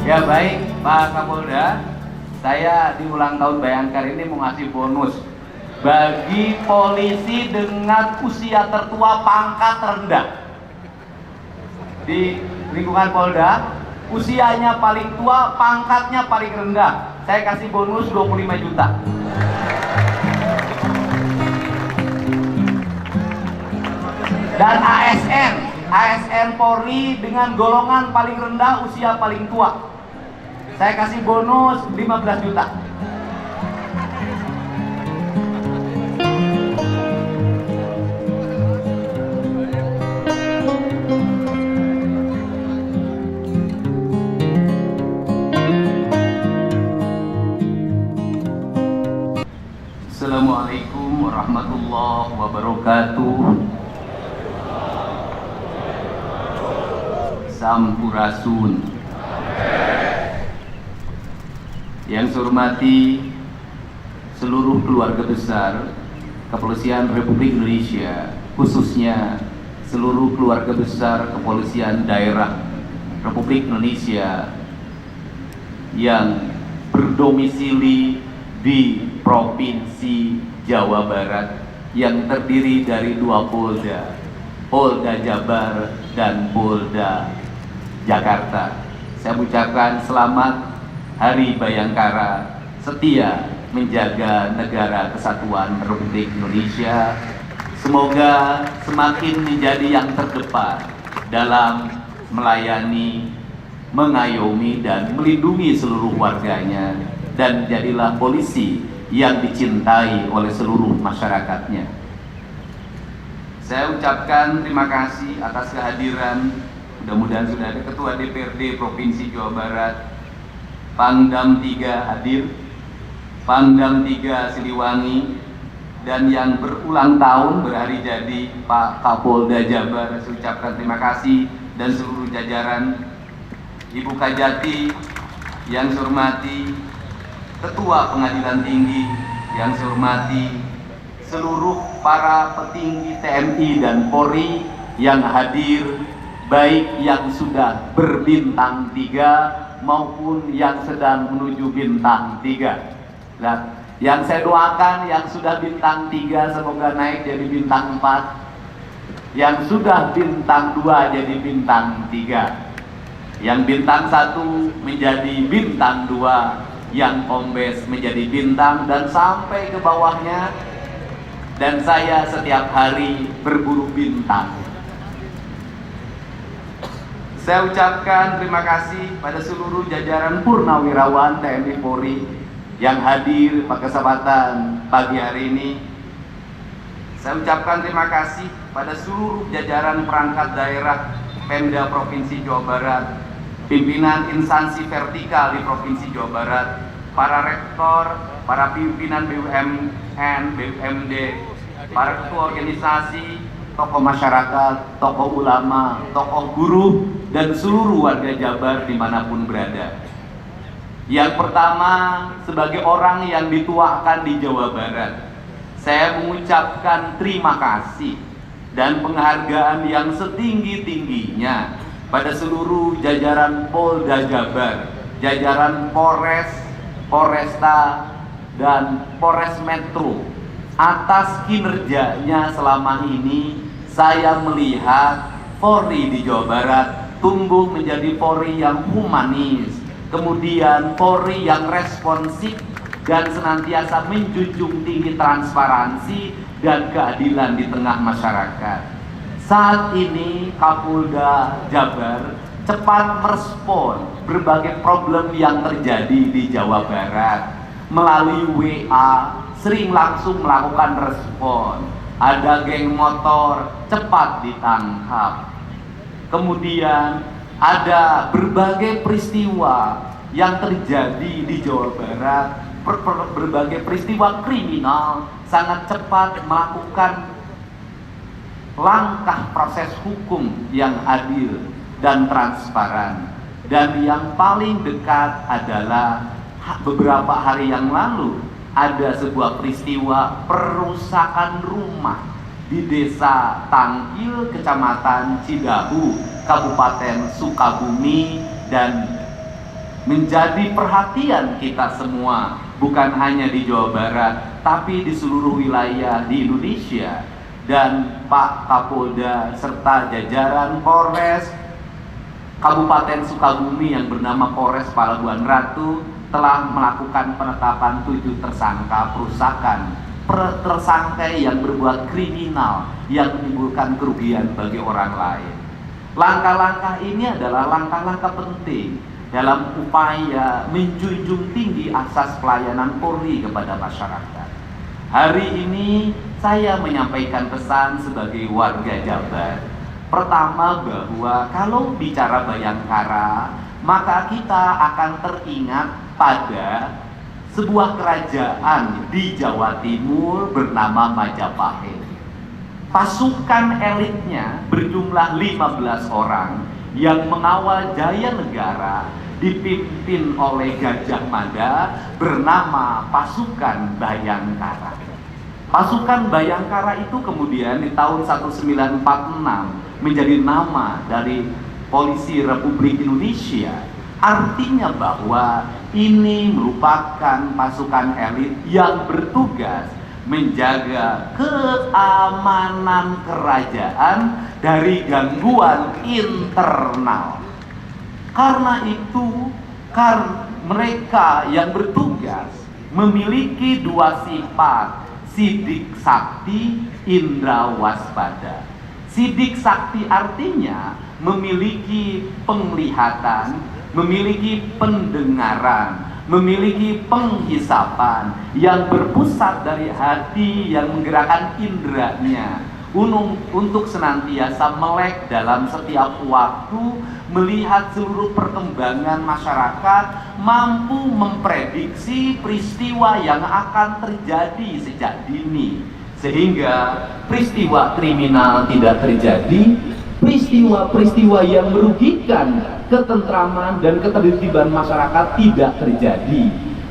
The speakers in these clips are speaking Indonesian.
Ya baik Pak Kapolda, saya di ulang tahun Bayangkar ini mau ngasih bonus bagi polisi dengan usia tertua pangkat rendah. Di lingkungan Polda, usianya paling tua, pangkatnya paling rendah. Saya kasih bonus 25 juta. Dan ASN Polri dengan golongan paling rendah, usia paling tua, saya kasih bonus 15 juta. Assalamualaikum warahmatullahi wabarakatuh. Sampurasun. Yang saya hormati seluruh keluarga besar Kepolisian Republik Indonesia, khususnya seluruh keluarga besar Kepolisian Daerah Republik Indonesia yang berdomisili di Provinsi Jawa Barat yang terdiri dari 2 Polda, Polda Jabar dan Polda Jakarta. Saya ucapkan selamat Hari Bayangkara, setia menjaga negara kesatuan Republik Indonesia. Semoga semakin menjadi yang terdepan dalam melayani, mengayomi dan melindungi seluruh warganya, dan jadilah polisi yang dicintai oleh seluruh masyarakatnya. Saya ucapkan terima kasih atas kehadiran, mudah-mudahan sudah ada Ketua DPRD Provinsi Jawa Barat, Pangdam 3 hadir, Pangdam 3 Siliwangi, dan yang berulang tahun berhari jadi Pak Kapolda Jabar. Saya ucapkan terima kasih, dan seluruh jajaran Ibu Kajati yang saya hormati, Ketua Pengadilan Tinggi yang saya hormati, seluruh para petinggi TNI dan Polri yang hadir, baik yang sudah berbintang 3 maupun yang sedang menuju bintang 3. Nah, yang saya doakan yang sudah bintang 3 semoga naik jadi bintang 4, yang sudah bintang 2 jadi bintang 3, yang bintang 1 menjadi bintang 2, yang kombes menjadi bintang, dan sampai ke bawahnya. Dan saya setiap hari berburu bintang. Saya ucapkan terima kasih pada seluruh jajaran purnawirawan TNI Polri yang hadir pada kesempatan pagi hari ini. Saya ucapkan terima kasih pada seluruh jajaran perangkat daerah Pemda Provinsi Jawa Barat, pimpinan instansi vertikal di Provinsi Jawa Barat, para rektor, para pimpinan BUMN, BUMD, para ketua organisasi, tokoh masyarakat, tokoh ulama, tokoh buruh, dan seluruh warga Jabar dimanapun berada. Yang pertama, sebagai orang yang dituakan di Jawa Barat, saya mengucapkan terima kasih dan penghargaan yang setinggi-tingginya pada seluruh jajaran Polda Jabar, jajaran Polres, Polresta, dan Polres Metro. Atas kinerjanya selama ini, saya melihat Polri di Jawa Barat tumbuh menjadi Polri yang humanis, kemudian Polri yang responsif dan senantiasa menjunjung tinggi transparansi dan keadilan di tengah masyarakat. Saat ini Kapolda Jabar cepat merespon berbagai problem yang terjadi di Jawa Barat. Melalui WA sering langsung melakukan respon. Ada geng motor, cepat ditangkap. Kemudian ada berbagai peristiwa yang terjadi di Jawa Barat, berbagai peristiwa kriminal, sangat cepat melakukan langkah proses hukum yang adil dan transparan. Dan yang paling dekat adalah beberapa hari yang lalu ada sebuah peristiwa perusakan rumah di Desa Tangkil, Kecamatan Cidahu, Kabupaten Sukabumi, dan menjadi perhatian kita semua, bukan hanya di Jawa Barat, tapi di seluruh wilayah di Indonesia. Dan Pak Kapolda serta jajaran Polres Kabupaten Sukabumi yang bernama Polres Palabuhan Ratu telah melakukan penetapan 7 tersangka perusakan, tersangka yang berbuat kriminal yang menimbulkan kerugian bagi orang lain. Langkah-langkah ini adalah langkah-langkah penting dalam upaya menjunjung tinggi asas pelayanan Polri kepada masyarakat. Hari ini saya menyampaikan pesan sebagai warga Jabar. Pertama, bahwa kalau bicara Bayangkara, maka kita akan teringat pada sebuah kerajaan di Jawa Timur bernama Majapahit. Pasukan elitnya berjumlah 15 orang yang mengawal Jaya Negara dipimpin oleh Gajah Mada bernama pasukan Bayangkara. Pasukan Bayangkara itu kemudian di tahun 1946 menjadi nama dari Polisi Republik Indonesia. Artinya bahwa ini merupakan pasukan elit yang bertugas menjaga keamanan kerajaan dari gangguan internal. Karena itu, mereka yang bertugas memiliki 2 sifat, sidik sakti, indra waspada. Sidik sakti artinya memiliki penglihatan, memiliki pendengaran, memiliki penghisapan yang berpusat dari hati yang menggerakkan inderanya untuk senantiasa melek dalam setiap waktu, melihat seluruh perkembangan masyarakat, mampu memprediksi peristiwa yang akan terjadi sejak dini, sehingga peristiwa kriminal tidak terjadi, peristiwa-peristiwa yang merugikan ketentraman dan ketertiban masyarakat tidak terjadi.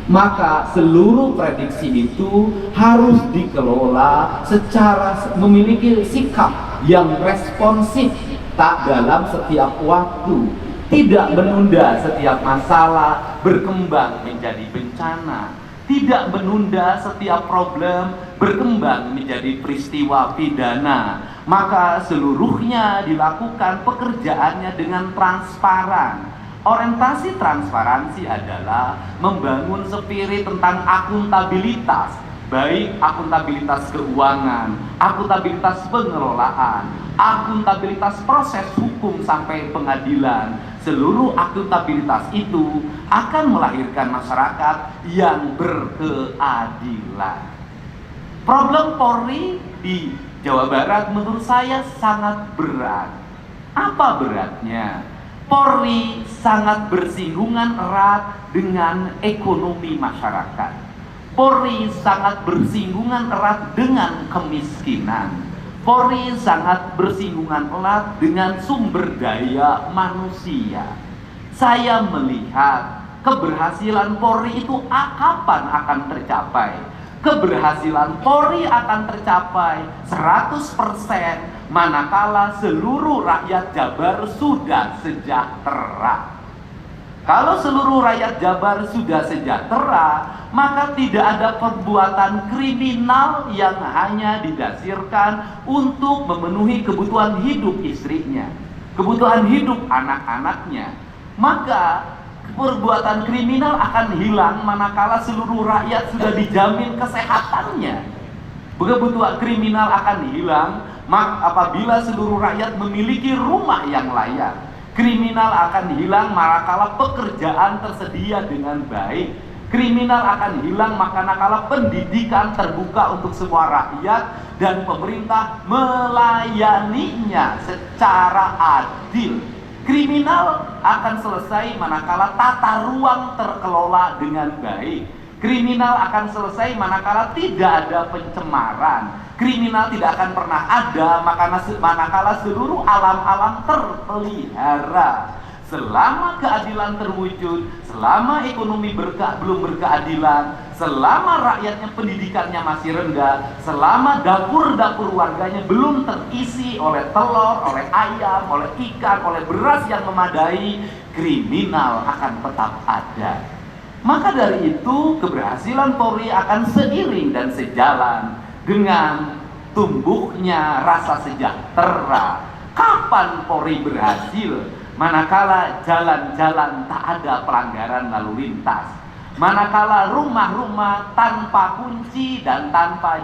Maka seluruh prediksi itu harus dikelola secara memiliki sikap yang responsif, tak dalam setiap waktu, tidak menunda setiap masalah berkembang menjadi bencana, tidak menunda setiap problem berkembang menjadi peristiwa pidana. Maka seluruhnya dilakukan pekerjaannya dengan transparan. Orientasi transparansi adalah membangun spirit tentang akuntabilitas, baik akuntabilitas keuangan, akuntabilitas pengelolaan, akuntabilitas proses hukum sampai pengadilan. Seluruh akuntabilitas itu akan melahirkan masyarakat yang berkeadilan. Problem Polri di Jawa Barat menurut saya sangat berat. Apa beratnya? Polri sangat bersinggungan erat dengan ekonomi masyarakat. Polri sangat bersinggungan erat dengan kemiskinan. Polri sangat bersinggungan erat dengan sumber daya manusia. Saya melihat keberhasilan Polri itu kapan akan tercapai? Keberhasilan Polri akan tercapai 100% manakala seluruh rakyat Jabar sudah sejahtera. Kalau seluruh rakyat Jabar sudah sejahtera, maka tidak ada perbuatan kriminal yang hanya didasarkan untuk memenuhi kebutuhan hidup istrinya, kebutuhan hidup anak-anaknya. Maka perbuatan kriminal akan hilang manakala seluruh rakyat sudah dijamin kesehatannya. Kebutuhan kriminal akan hilang apabila seluruh rakyat memiliki rumah yang layak. Kriminal akan hilang manakala pekerjaan tersedia dengan baik. Kriminal akan hilang manakala pendidikan terbuka untuk semua rakyat dan pemerintah melayaninya secara adil. Kriminal akan selesai manakala tata ruang terkelola dengan baik. Kriminal akan selesai manakala tidak ada pencemaran. Kriminal tidak akan pernah ada manakala seluruh alam-alam terpelihara. Selama keadilan terwujud, selama ekonomi belum berkeadilan, selama rakyatnya pendidikannya masih rendah, selama dapur-dapur warganya belum terisi oleh telur, oleh ayam, oleh ikan, oleh beras yang memadai, kriminal akan tetap ada. ada. Maka dari itu keberhasilan Polri akan seiring dan sejalan dengan tumbuhnya rasa sejahtera. Kapan Polri berhasil? Manakala jalan-jalan tak ada pelanggaran lalu lintas, manakala rumah-rumah tanpa kunci dan tanpa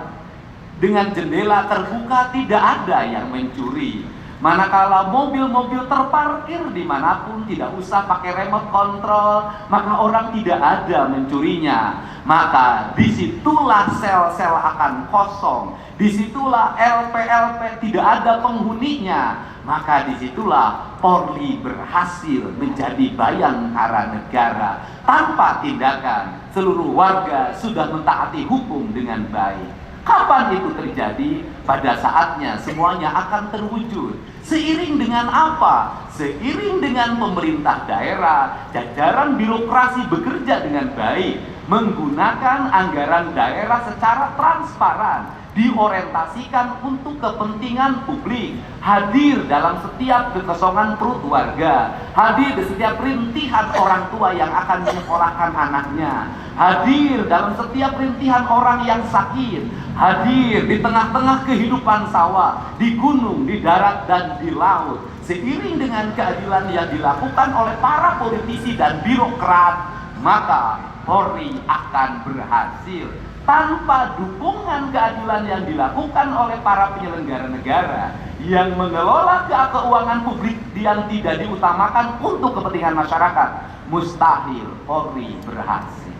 dengan jendela terbuka tidak ada yang mencuri, manakala mobil-mobil terparkir dimanapun tidak usah pakai remote control, maka orang tidak ada mencurinya. Maka disitulah sel-sel akan kosong, disitulah LP-LP tidak ada penghuninya. Maka disitulah Polri berhasil menjadi bayangkara negara. Tanpa tindakan, seluruh warga sudah mentaati hukum dengan baik. Kapan itu terjadi? Pada saatnya semuanya akan terwujud. Seiring dengan apa? Seiring dengan pemerintah daerah, jajaran birokrasi bekerja dengan baik, menggunakan anggaran daerah secara transparan, diorientasikan untuk kepentingan publik, hadir dalam setiap kekosongan perut warga, hadir di setiap rintihan orang tua yang akan menyekolahkan anaknya, hadir dalam setiap rintihan orang yang sakit, hadir di tengah-tengah kehidupan sawah, di gunung, di darat, dan di laut. Seiring dengan keadilan yang dilakukan oleh para politisi dan birokrat, maka Polri akan berhasil. Tanpa dukungan keadilan yang dilakukan oleh para penyelenggara negara yang mengelola keuangan publik yang tidak diutamakan untuk kepentingan masyarakat, mustahil Polri berhasil.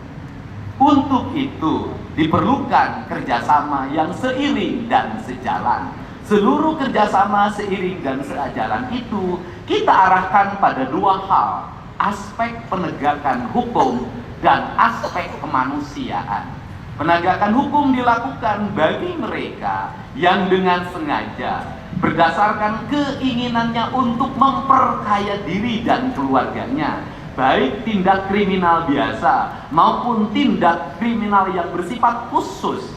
Untuk itu diperlukan kerjasama yang seiring dan sejalan. Seluruh kerjasama seiring dan sejalan itu kita arahkan pada dua hal: aspek penegakan hukum dan aspek kemanusiaan. Penegakan hukum dilakukan bagi mereka yang dengan sengaja berdasarkan keinginannya untuk memperkaya diri dan keluarganya, baik tindak kriminal biasa maupun tindak kriminal yang bersifat khusus.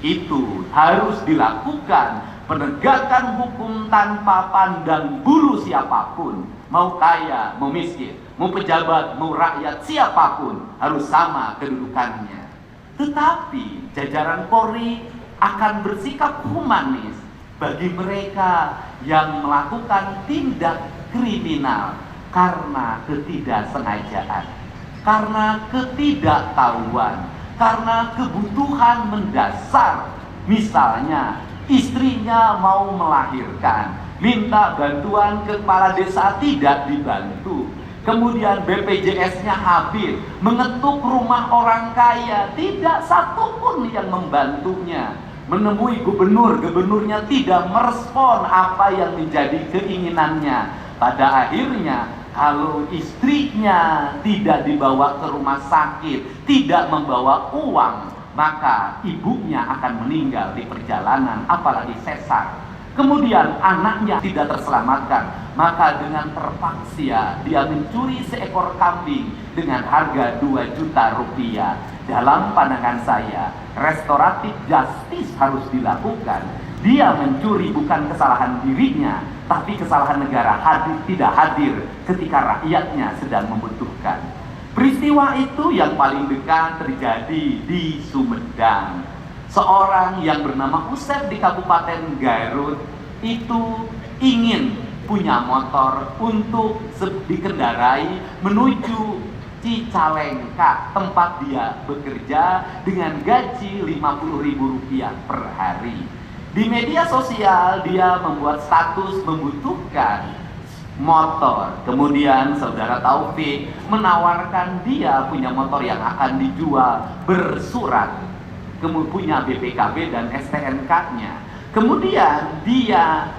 Itu harus dilakukan penegakan hukum tanpa pandang bulu siapapun, mau kaya, mau miskin, mau pejabat, mau rakyat, siapapun harus sama kedudukannya. Tetapi jajaran Polri akan bersikap humanis bagi mereka yang melakukan tindak kriminal karena ketidaksengajaan, karena ketidaktahuan, karena kebutuhan mendasar. Misalnya istrinya mau melahirkan, minta bantuan ke kepala desa, tidak dibantu. Kemudian BPJS-nya habis, mengetuk rumah orang kaya, tidak satupun yang membantunya. Menemui gubernurnya tidak merespon apa yang menjadi keinginannya. Pada akhirnya, kalau istrinya tidak dibawa ke rumah sakit, tidak membawa uang, maka ibunya akan meninggal di perjalanan, apalagi sesar. Kemudian anaknya tidak terselamatkan, maka dengan terpaksa dia mencuri seekor kambing dengan harga 2 juta rupiah. Dalam pandangan saya, restoratif justice harus dilakukan. Dia mencuri bukan kesalahan dirinya, tapi kesalahan negara tidak hadir ketika rakyatnya sedang membutuhkan. Peristiwa itu yang paling dekat terjadi di Sumedang. Seorang yang bernama Usep di Kabupaten Garut itu ingin punya motor untuk dikendarai menuju Cicalengka, tempat dia bekerja, dengan gaji Rp50.000 per hari. Di media sosial dia membuat status membutuhkan motor. Kemudian saudara Taufik menawarkan dia punya motor yang akan dijual bersurat, kemudian punya BPKB dan STNK-nya. Kemudian dia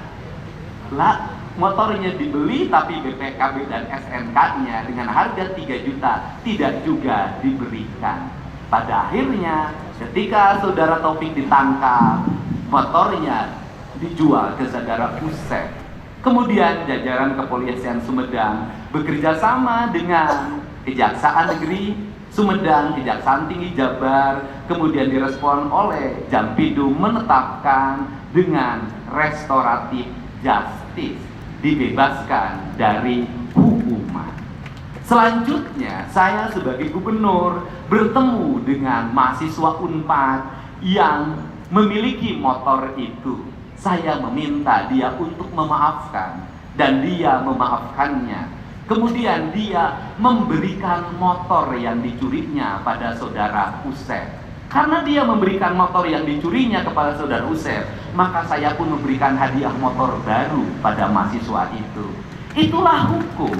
motornya dibeli, tapi BPKB dan STNK-nya dengan harga 3 juta tidak juga diberikan. Pada akhirnya ketika saudara Taufik ditangkap, motornya dijual ke saudara Usep. Kemudian jajaran kepolisian Sumedang bekerja sama dengan Kejaksaan Negeri Sumedang, Kejaksaan Tinggi Jabar, kemudian direspon oleh Jampidu menetapkan dengan restoratif justice, dibebaskan dari hukuman. Selanjutnya, saya sebagai gubernur bertemu dengan mahasiswa Unpad yang memiliki motor itu. Saya meminta dia untuk memaafkan, dan dia memaafkannya. Kemudian dia memberikan motor yang dicurinya pada saudara Usep. Karena dia memberikan motor yang dicurinya kepada saudara Usep, maka saya pun memberikan hadiah motor baru pada mahasiswa itu. Itulah hukum.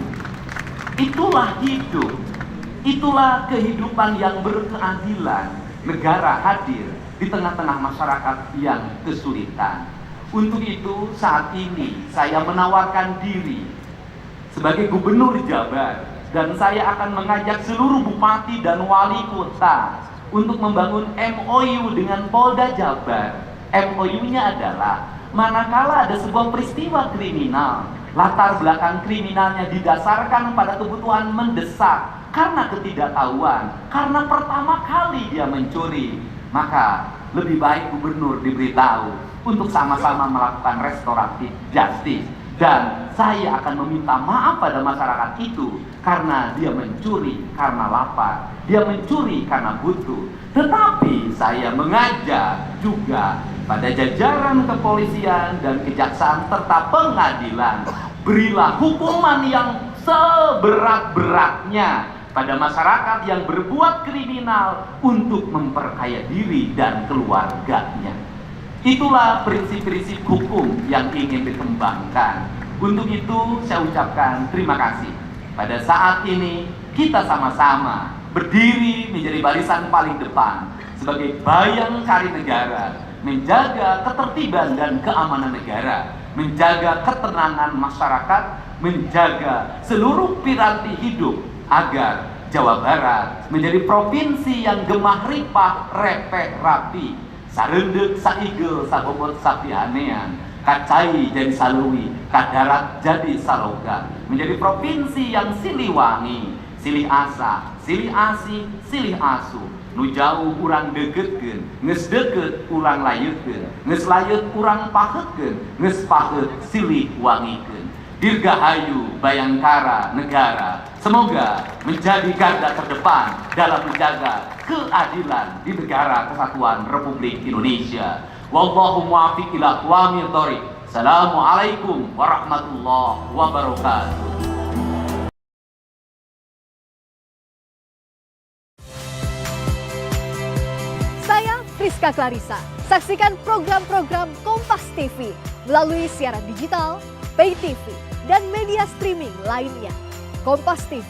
Itulah hidup, itulah kehidupan yang berkeadilan. Negara hadir di tengah-tengah masyarakat yang kesulitan. Untuk itu saat ini saya menawarkan diri sebagai gubernur Jabar, dan saya akan mengajak seluruh bupati dan wali kota untuk membangun MOU dengan Polda Jabar. MOU-nya adalah manakala ada sebuah peristiwa kriminal, latar belakang kriminalnya didasarkan pada kebutuhan mendesak karena ketidaktahuan, karena pertama kali dia mencuri, maka lebih baik gubernur diberitahu untuk sama-sama melakukan restoratif justice. Dan saya akan meminta maaf pada masyarakat itu karena dia mencuri karena lapar, dia mencuri karena butuh. Tetapi saya mengajak juga pada jajaran kepolisian dan kejaksaan serta pengadilan, berilah hukuman yang seberat-beratnya pada masyarakat yang berbuat kriminal untuk memperkaya diri dan keluarganya. Itulah prinsip-prinsip hukum yang ingin dikembangkan. Untuk itu saya ucapkan terima kasih. Pada saat ini kita sama-sama berdiri menjadi barisan paling depan sebagai bayangkari negara, menjaga ketertiban dan keamanan negara, menjaga ketenangan masyarakat, menjaga seluruh piranti hidup agar Jawa Barat menjadi provinsi yang gemah ripah repeh rapi, sarendek saigel sabobot sapianean, kacai jadi saluwi, kadarat jadi saloga, menjadi provinsi yang silih wangi, silih asa, silih asi, silih asu, nu jauh urang degetkeun, geus deket urang layeukeun, geus layet urang pahetkeun, geus pahet silih wangikeun. Dirgahayu Bayangkara negara, semoga menjadi garda terdepan dalam menjaga keadilan di negara kesatuan Republik Indonesia. Wallahu muwaffiq ila aqwamit thoriq. Assalamualaikum warahmatullahi wabarakatuh. Saya Friska Clarissa. Saksikan program-program Kompas TV melalui siaran digital, pay TV, dan media streaming lainnya. Kompas TV,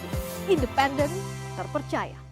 independen, terpercaya.